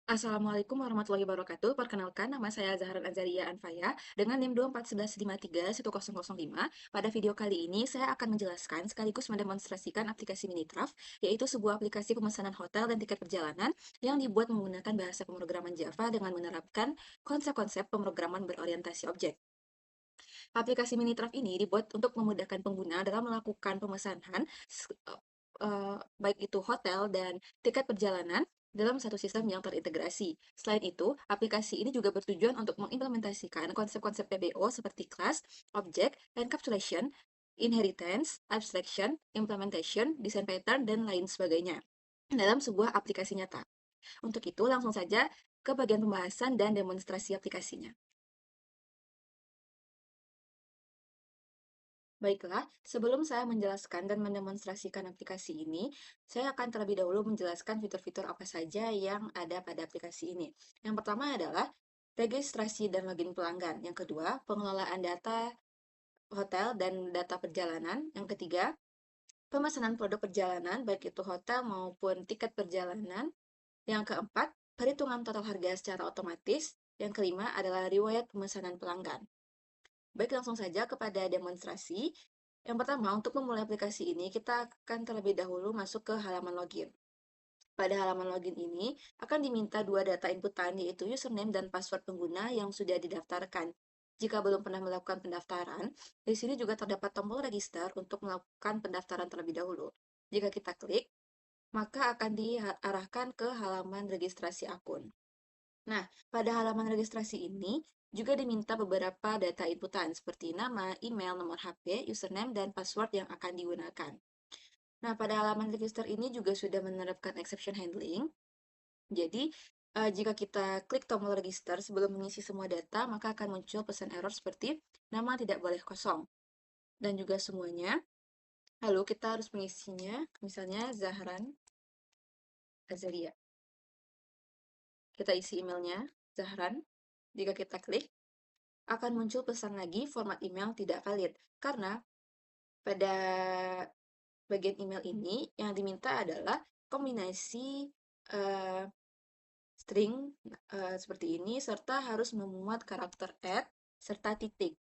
Assalamualaikum warahmatullahi wabarakatuh. Perkenalkan, nama saya Zahran Azaria Anfaya dengan NIM 241153105. Pada video kali ini, saya akan menjelaskan sekaligus mendemonstrasikan aplikasi Minitrav, yaitu sebuah aplikasi pemesanan hotel dan tiket perjalanan yang dibuat menggunakan bahasa pemrograman Java dengan menerapkan konsep-konsep pemrograman berorientasi objek. Aplikasi Minitrav ini dibuat untuk memudahkan pengguna dalam melakukan pemesanan, baik itu hotel dan tiket perjalanan dalam satu sistem yang terintegrasi. Selain itu, aplikasi ini juga bertujuan untuk mengimplementasikan konsep-konsep PBO seperti class, object, encapsulation, inheritance, abstraction, implementation, design pattern, dan lain sebagainya dalam sebuah aplikasi nyata. Untuk itu, langsung saja ke bagian pembahasan dan demonstrasi aplikasinya. Baiklah, sebelum saya menjelaskan dan mendemonstrasikan aplikasi ini, saya akan terlebih dahulu menjelaskan fitur-fitur apa saja yang ada pada aplikasi ini. Yang pertama adalah registrasi dan login pelanggan. Yang kedua, pengelolaan data hotel dan data perjalanan. Yang ketiga, pemesanan produk perjalanan, baik itu hotel maupun tiket perjalanan. Yang keempat, perhitungan total harga secara otomatis. Yang kelima adalah riwayat pemesanan pelanggan. Baik, langsung saja kepada demonstrasi. Yang pertama, untuk memulai aplikasi ini, kita akan terlebih dahulu masuk ke halaman login. Pada halaman login ini, akan diminta dua data inputan, yaitu username dan password pengguna yang sudah didaftarkan. Jika belum pernah melakukan pendaftaran, di sini juga terdapat tombol register untuk melakukan pendaftaran terlebih dahulu. Jika kita klik, maka akan diarahkan ke halaman registrasi akun. Nah, pada halaman registrasi ini juga diminta beberapa data inputan seperti nama, email, nomor HP, username, dan password yang akan digunakan. Nah, pada halaman register ini juga sudah menerapkan exception handling. Jadi, jika kita klik tombol register sebelum mengisi semua data, maka akan muncul pesan error seperti nama tidak boleh kosong. Dan juga semuanya. Lalu kita harus mengisinya, misalnya Zahran Azaria. Kita isi emailnya, Zahran. Jika kita klik, akan muncul pesan lagi format email tidak valid. Karena pada bagian email ini yang diminta adalah kombinasi uh, string seperti ini serta harus memuat karakter @ serta titik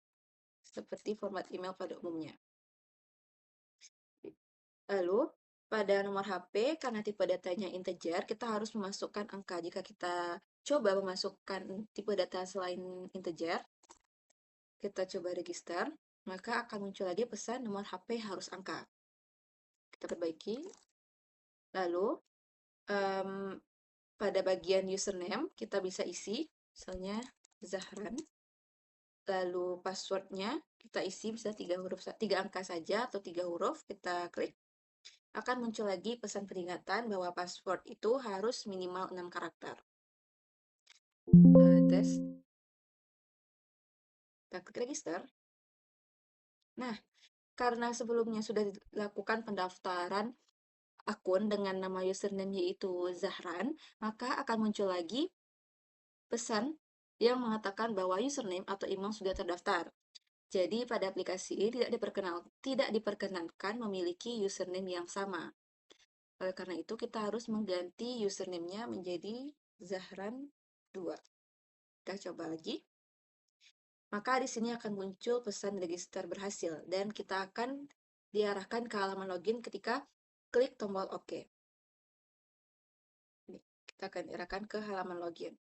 seperti format email pada umumnya. Lalu pada nomor HP, karena tipe datanya integer, kita harus memasukkan angka. Jika kita coba memasukkan tipe data selain integer, kita coba register, maka akan muncul lagi pesan nomor HP harus angka. Kita perbaiki. Lalu, pada bagian username, kita bisa isi, misalnya Zahran. Lalu passwordnya kita isi bisa 3 angka saja atau 3 huruf, kita klik. Akan muncul lagi pesan peringatan bahwa password itu harus minimal 6 karakter. Tes. Kita klik register. Nah, karena sebelumnya sudah dilakukan pendaftaran akun dengan nama username yaitu Zahran, maka akan muncul lagi pesan yang mengatakan bahwa username atau email sudah terdaftar. Jadi pada aplikasi ini tidak diperkenankan memiliki username yang sama. Oleh karena itu kita harus mengganti username-nya menjadi Zahran 2. Kita coba lagi. Maka di sini akan muncul pesan register berhasil dan kita akan diarahkan ke halaman login ketika klik tombol OK. Kita akan diarahkan ke halaman login.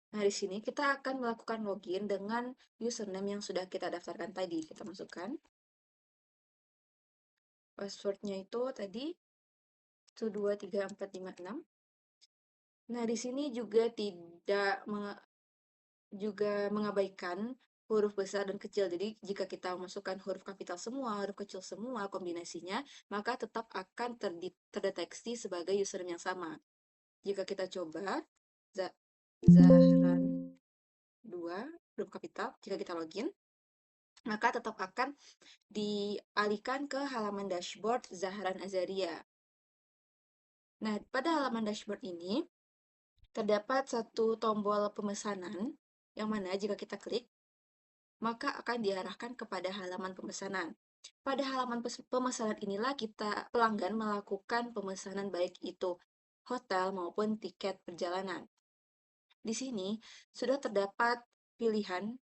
Nah, di sini kita akan melakukan login dengan username yang sudah kita daftarkan tadi. Kita masukkan. Passwordnya itu tadi 123456. Nah, di sini juga tidak mengabaikan huruf besar dan kecil. Jadi, jika kita memasukkan huruf kapital semua, huruf kecil semua, kombinasinya, maka tetap akan terdeteksi sebagai username yang sama. Jika kita coba, Zahran 2, huruf kapital, jika kita login, maka tetap akan dialihkan ke halaman dashboard Zahran Azaria. Nah, pada halaman dashboard ini, terdapat satu tombol pemesanan, yang mana jika kita klik, maka akan diarahkan kepada halaman pemesanan. Pada halaman pemesanan inilah pelanggan melakukan pemesanan baik itu hotel maupun tiket perjalanan. Di sini sudah terdapat pilihan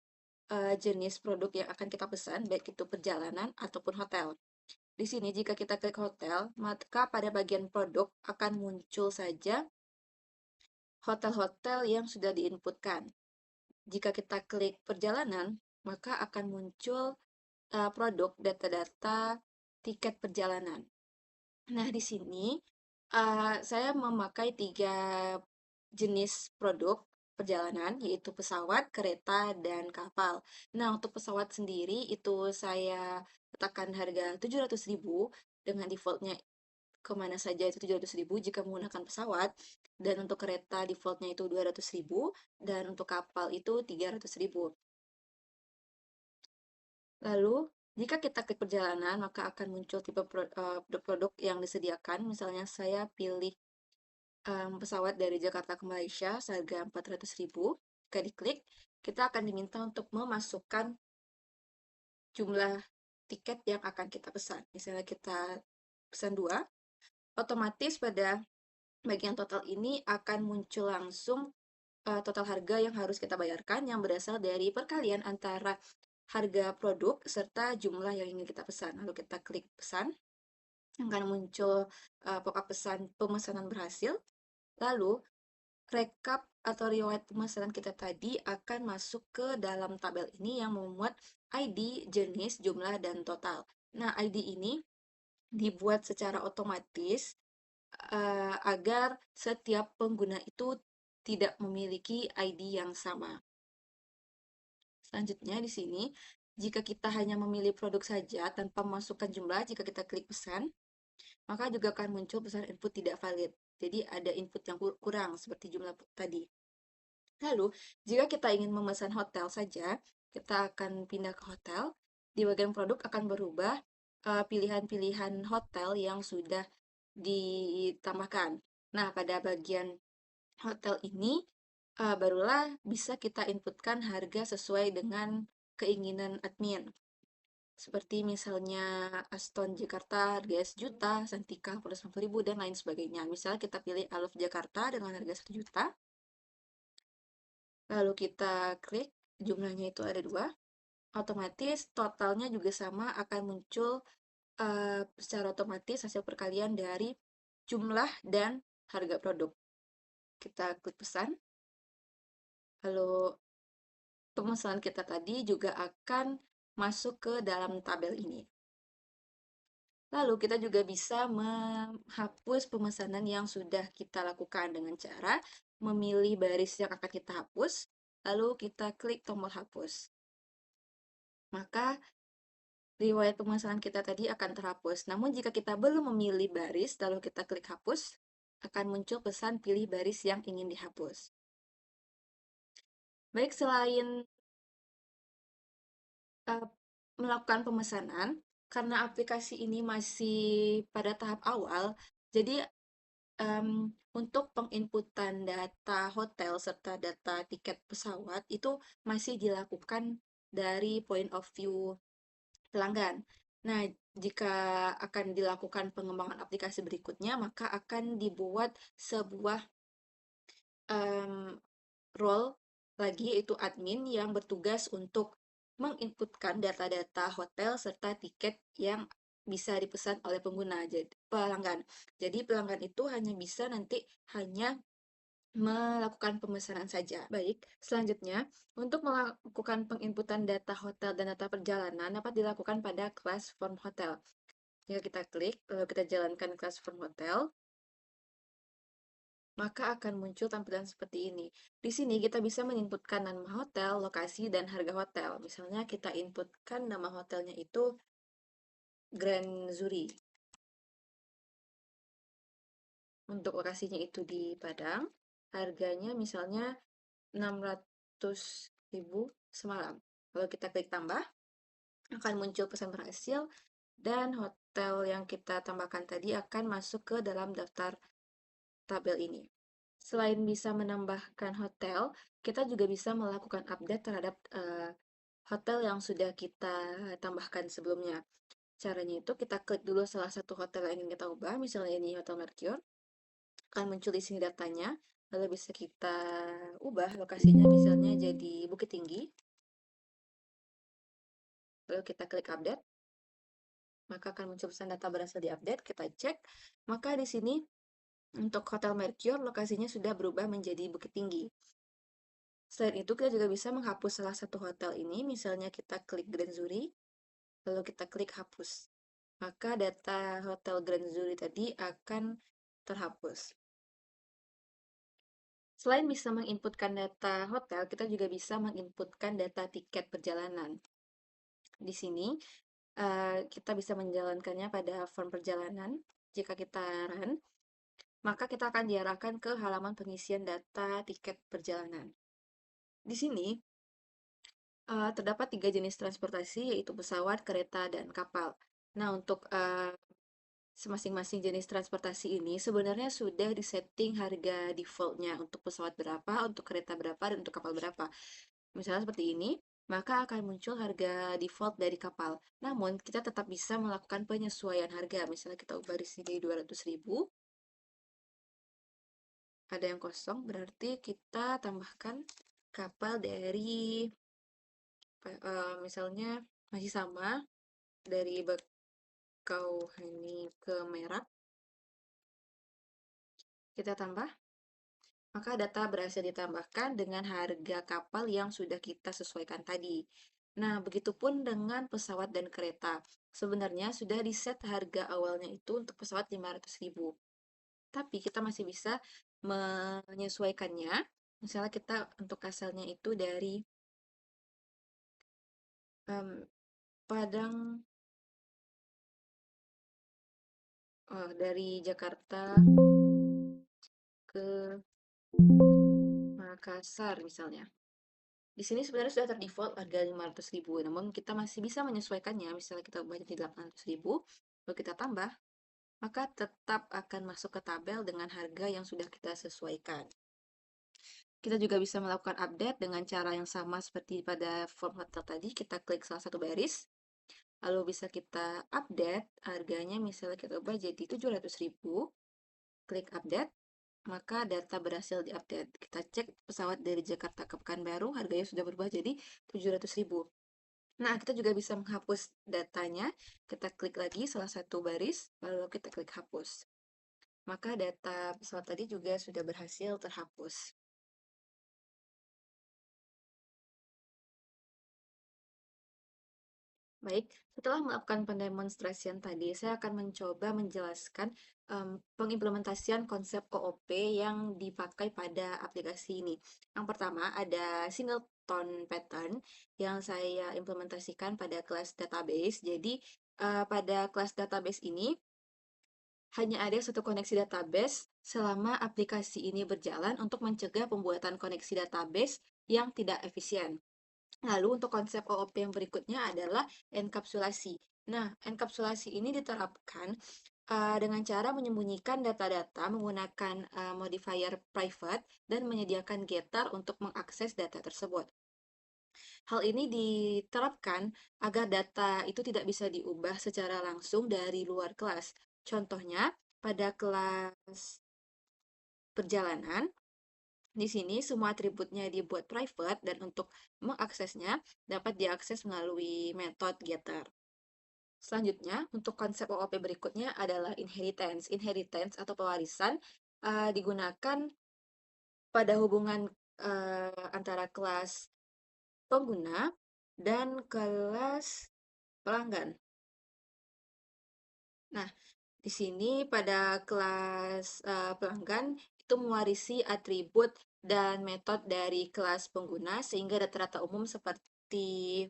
jenis produk yang akan kita pesan, baik itu perjalanan ataupun hotel. Di sini jika kita klik hotel, maka pada bagian produk akan muncul saja hotel-hotel yang sudah diinputkan. Jika kita klik perjalanan, maka akan muncul produk data-data tiket perjalanan. Nah, di sini saya memakai 3 jenis produk perjalanan, yaitu pesawat, kereta, dan kapal. Nah, untuk pesawat sendiri itu saya letakkan harga 700.000 dengan defaultnya kemana saja itu 700.000 jika menggunakan pesawat, dan untuk kereta defaultnya itu 200.000, dan untuk kapal itu 300.000. Lalu, jika kita klik perjalanan, maka akan muncul tipe produk-produk yang disediakan. Misalnya saya pilih pesawat dari Jakarta ke Malaysia seharga 400.000. Jika diklik, kita akan diminta untuk memasukkan jumlah tiket yang akan kita pesan. Misalnya kita pesan 2, otomatis pada bagian total ini akan muncul langsung total harga yang harus kita bayarkan yang berasal dari perkalian antara harga produk serta jumlah yang ingin kita pesan. Lalu kita klik pesan, akan muncul pop-up pesan pemesanan berhasil. Lalu rekap atau riwayat pemesanan kita tadi akan masuk ke dalam tabel ini yang memuat ID, jenis, jumlah, dan total. Nah, ID ini dibuat secara otomatis agar setiap pengguna itu tidak memiliki ID yang sama. Selanjutnya di sini, jika kita hanya memilih produk saja tanpa memasukkan jumlah, jika kita klik pesan, maka juga akan muncul pesan input tidak valid. Jadi ada input yang kurang seperti jumlah tadi. Lalu, jika kita ingin memesan hotel saja, kita akan pindah ke hotel. Di bagian produk akan berubah pilihan-pilihan hotel yang sudah ditambahkan. Nah, pada bagian hotel ini barulah bisa kita inputkan harga sesuai dengan keinginan admin. Seperti misalnya Aston Jakarta harga 1 juta, Santika 150.000, dan lain sebagainya. Misalnya kita pilih Aluf Jakarta dengan harga 1 juta, lalu kita klik, jumlahnya itu ada 2, otomatis totalnya juga sama akan muncul secara otomatis hasil perkalian dari jumlah dan harga produk. Kita klik pesan, lalu pemesanan kita tadi juga akan masuk ke dalam tabel ini. Lalu kita juga bisa menghapus pemesanan yang sudah kita lakukan dengan cara memilih baris yang akan kita hapus, lalu kita klik tombol hapus. Maka riwayat pemesanan kita tadi akan terhapus. Namun jika kita belum memilih baris, lalu kita klik hapus, akan muncul pesan pilih baris yang ingin dihapus. Baik, selain melakukan pemesanan, karena aplikasi ini masih pada tahap awal, jadi untuk penginputan data hotel serta data tiket pesawat itu masih dilakukan dari point of view pelanggan. Nah, jika akan dilakukan pengembangan aplikasi berikutnya, maka akan dibuat sebuah role lagi, yaitu admin yang bertugas untuk menginputkan data-data hotel serta tiket yang bisa dipesan oleh pengguna, jadi pelanggan. Jadi pelanggan itu hanya bisa nanti hanya melakukan pemesanan saja. Baik, selanjutnya untuk melakukan penginputan data hotel dan data perjalanan dapat dilakukan pada kelas form hotel. Jika kita klik, lalu kita jalankan kelas form hotel, maka akan muncul tampilan seperti ini. Di sini kita bisa menginputkan nama hotel, lokasi, dan harga hotel. Misalnya kita inputkan nama hotelnya itu Grand Zuri. Untuk lokasinya itu di Padang, harganya misalnya 600.000 semalam. Lalu kita klik tambah, akan muncul pesan berhasil, dan hotel yang kita tambahkan tadi akan masuk ke dalam daftar tabel ini. Selain bisa menambahkan hotel, kita juga bisa melakukan update terhadap hotel yang sudah kita tambahkan sebelumnya. Caranya itu kita klik dulu salah satu hotel yang ingin kita ubah, misalnya ini Hotel Mercure. akan muncul di sini datanya, lalu bisa kita ubah lokasinya misalnya jadi Bukit Tinggi, lalu kita klik update, maka akan muncul pesan data berhasil diupdate, kita cek, maka di sini untuk Hotel Mercure lokasinya sudah berubah menjadi Bukit Tinggi. Selain itu, kita juga bisa menghapus salah satu hotel ini, misalnya kita klik Grand Zuri, lalu kita klik hapus. Maka data Hotel Grand Zuri tadi akan terhapus. Selain bisa menginputkan data hotel, kita juga bisa menginputkan data tiket perjalanan. Di sini, kita bisa menjalankannya pada form perjalanan. Jika kita run, maka kita akan diarahkan ke halaman pengisian data tiket perjalanan. Di sini, terdapat 3 jenis transportasi, yaitu pesawat, kereta, dan kapal. Nah, untuk masing-masing jenis transportasi ini sebenarnya sudah disetting harga defaultnya untuk pesawat berapa, untuk kereta berapa, dan untuk kapal berapa. Misalnya seperti ini, maka akan muncul harga default dari kapal. Namun, kita tetap bisa melakukan penyesuaian harga. Misalnya kita ubah di sini 200.000, ada yang kosong, berarti kita tambahkan kapal dari, misalnya masih sama, dari Bakauheni ke Merak, kita tambah, maka data berhasil ditambahkan dengan harga kapal yang sudah kita sesuaikan tadi. Nah, begitupun dengan pesawat dan kereta. Sebenarnya sudah di-set harga awalnya itu untuk pesawat 500.000. Tapi kita masih bisa menyesuaikannya. Misalnya kita untuk asalnya itu dari Padang, dari Jakarta ke Makassar misalnya. Di sini sebenarnya sudah terdefault harga 500.000, namun kita masih bisa menyesuaikannya. Misalnya kita ubah jadi 800.000, lalu kita tambah, maka tetap akan masuk ke tabel dengan harga yang sudah kita sesuaikan. Kita juga bisa melakukan update dengan cara yang sama seperti pada form hotel tadi. Kita klik salah satu baris, lalu bisa kita update harganya, misalnya kita ubah jadi 700.000, klik update, maka data berhasil diupdate. Kita cek pesawat dari Jakarta ke Pekanbaru, harganya sudah berubah jadi 700.000. Nah, kita juga bisa menghapus datanya. Kita klik lagi salah satu baris, lalu kita klik hapus. Maka data pesawat tadi juga sudah berhasil terhapus. Baik, setelah melakukan pendemonstrasian tadi, saya akan mencoba menjelaskan pengimplementasian konsep OOP yang dipakai pada aplikasi ini. Yang pertama, ada singleton pattern yang saya implementasikan pada kelas database. Jadi, pada kelas database ini, hanya ada satu koneksi database selama aplikasi ini berjalan untuk mencegah pembuatan koneksi database yang tidak efisien. Lalu untuk konsep OOP yang berikutnya adalah enkapsulasi. Nah, enkapsulasi ini diterapkan dengan cara menyembunyikan data-data menggunakan modifier private dan menyediakan getter untuk mengakses data tersebut. Hal ini diterapkan agar data itu tidak bisa diubah secara langsung dari luar kelas. Contohnya, pada kelas perjalanan, di sini semua atributnya dibuat private dan untuk mengaksesnya dapat diakses melalui metode getter. Selanjutnya, untuk konsep OOP berikutnya adalah inheritance. Inheritance atau pewarisan digunakan pada hubungan antara kelas pengguna dan kelas pelanggan. Nah, di sini pada kelas pelanggan itu mewarisi atribut dan metode dari kelas pengguna sehingga data-data umum seperti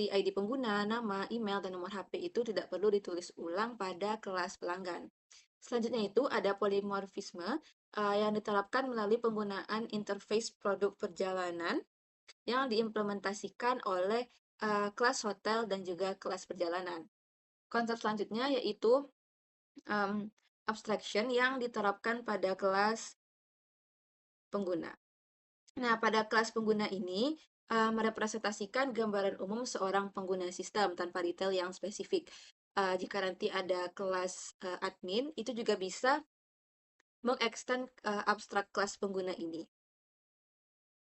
ID pengguna, nama, email, dan nomor HP itu tidak perlu ditulis ulang pada kelas pelanggan. Selanjutnya itu ada polimorfisme yang diterapkan melalui penggunaan interface produk perjalanan yang diimplementasikan oleh kelas hotel dan juga kelas perjalanan. Konsep selanjutnya yaitu abstraction yang diterapkan pada kelas pengguna. Nah, pada kelas pengguna ini merepresentasikan gambaran umum seorang pengguna sistem tanpa detail yang spesifik. Jika nanti ada kelas admin, itu juga bisa mengextend abstrak kelas pengguna ini.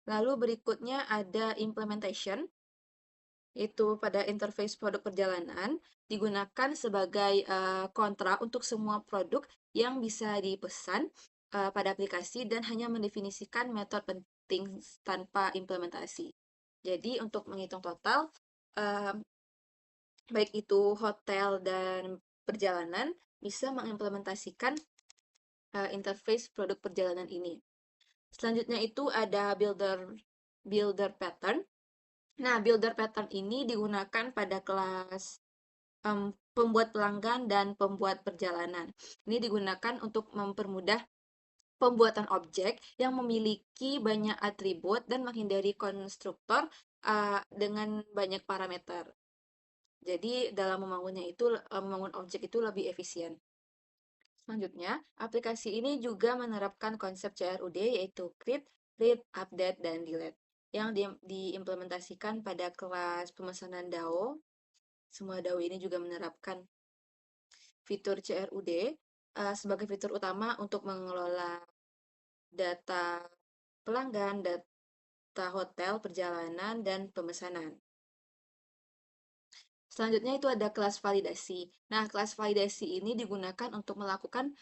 Lalu berikutnya ada implementation, itu pada interface produk perjalanan, digunakan sebagai kontra untuk semua produk yang bisa dipesan pada aplikasi dan hanya mendefinisikan metode penting tanpa implementasi. Jadi untuk menghitung total, uh, baik itu hotel dan perjalanan, bisa mengimplementasikan interface produk perjalanan ini. Selanjutnya itu ada builder pattern. Nah, builder pattern ini digunakan pada kelas pembuat pelanggan dan pembuat perjalanan. Ini digunakan untuk mempermudah pembuatan objek yang memiliki banyak atribut dan menghindari konstruktor dengan banyak parameter. Jadi dalam membangun objek itu lebih efisien. Selanjutnya, aplikasi ini juga menerapkan konsep CRUD yaitu create, read, update, dan delete yang diimplementasikan pada kelas pemesanan DAO. Semua DAO ini juga menerapkan fitur CRUD sebagai fitur utama untuk mengelola data pelanggan, data hotel, perjalanan, dan pemesanan. Selanjutnya itu ada kelas validasi. Nah, kelas validasi ini digunakan untuk melakukan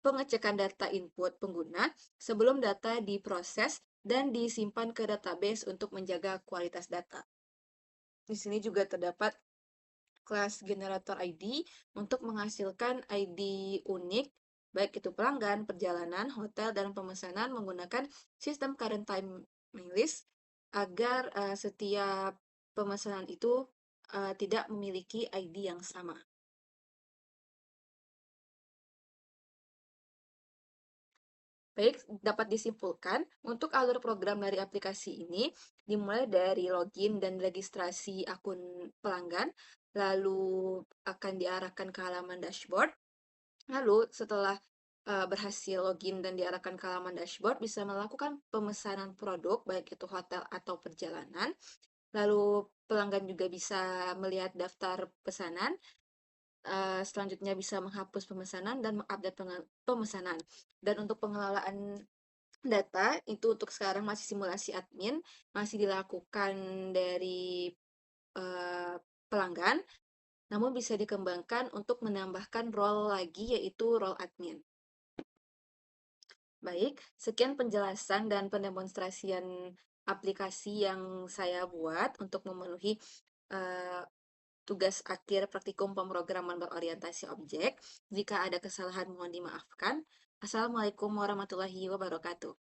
pengecekan data input pengguna sebelum data diproses dan disimpan ke database untuk menjaga kualitas data. Di sini juga terdapat kelas generator ID untuk menghasilkan ID unik, baik itu pelanggan, perjalanan, hotel, dan pemesanan menggunakan sistem current time list agar setiap pemesanan itu tidak memiliki ID yang sama. Baik, dapat disimpulkan, untuk alur program dari aplikasi ini dimulai dari login dan registrasi akun pelanggan, lalu akan diarahkan ke halaman dashboard. Lalu setelah berhasil login dan diarahkan ke halaman dashboard, bisa melakukan pemesanan produk, baik itu hotel atau perjalanan. Lalu pelanggan juga bisa melihat daftar pesanan, selanjutnya bisa menghapus pemesanan dan mengupdate pemesanan. Dan untuk pengelolaan data itu untuk sekarang masih simulasi admin, masih dilakukan dari pelanggan, namun bisa dikembangkan untuk menambahkan role lagi yaitu role admin. Baik, sekian penjelasan dan pendemonstrasian aplikasi yang saya buat untuk memenuhi uh, tugas akhir praktikum pemrograman berorientasi objek. Jika ada kesalahan mohon dimaafkan. Assalamualaikum warahmatullahi wabarakatuh.